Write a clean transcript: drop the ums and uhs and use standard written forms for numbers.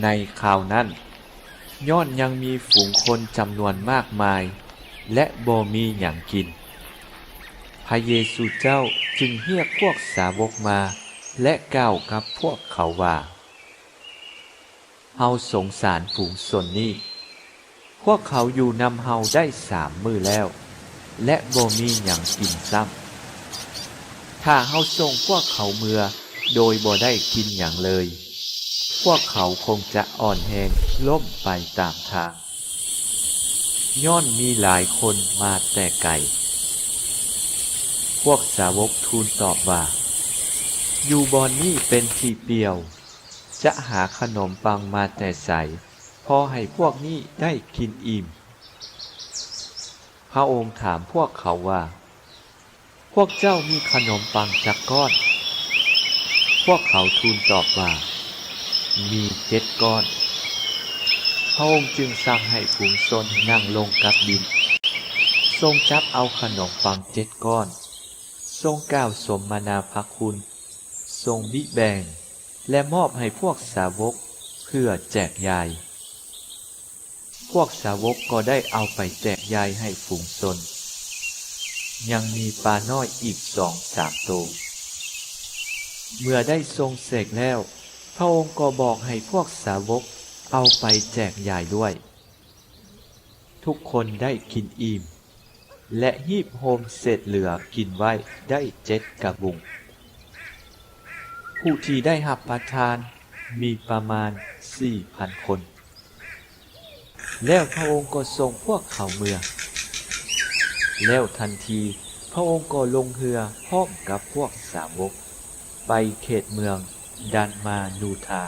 ในคราวนั้นย้อนยังมีฝูงคนจำนวนมากมายและบ่มีหยังกินพระเยซูเจ้าจึงเรียกพวกสาวกมาและกล่าวกับพวกเขาว่าเฮาสงสารฝูงชนนี้พวกเขาอยู่นำเฮาได้3 มื้อแล้วและบ่มีหยังกินซ้ำถ้าเฮาส่งพวกเขาเมือโดยบ่ได้กินหยังเลยพวกเขาคงจะอ่อนแรงล้มไปตามทางย้อนมีหลายคนมาแต่ไกลพวกสาวกทูลตอบว่าอยู่บอนนี้เป็นที่เปี่ยวจะหาขนมปังมาแต่ใสพอให้พวกนี้ได้กินอิ่มพระองค์ถามพวกเขาว่าพวกเจ้ามีขนมปังจักก้อนพวกเขาทูลตอบว่ามี7 ก้อนพระองค์จึงสั่งให้ฝูงชนนั่งลงกับดินทรงจับเอาขนมปัง7 ก้อนทรงกล่าวสมนาพระคุณทรงบิแบ่งและมอบให้พวกสาวกเพื่อแจกจ่ายพวกสาวกก็ได้เอาไปแจกจ่ายให้ฝูงชนยังมีปลาน้อยอีก2-3 ตัวเมื่อได้ทรงเสกแล้วพระองค์ก็บอกให้พวกสาวกเอาไปแจกจ่ายด้วยทุกคนได้กินอิ่มและหีบโฮมเศษเหลือกินไว้ได้7 กะบุงผู้ที่ได้รับประทานมีประมาณ 4,000 คนแล้วพระองค์ก็ส่งพวกเขาเมืองแล้วทันทีพระองค์ก็ลงเรือพร้อมกับพวกสาวกไปเขตเมืองดันมานูธา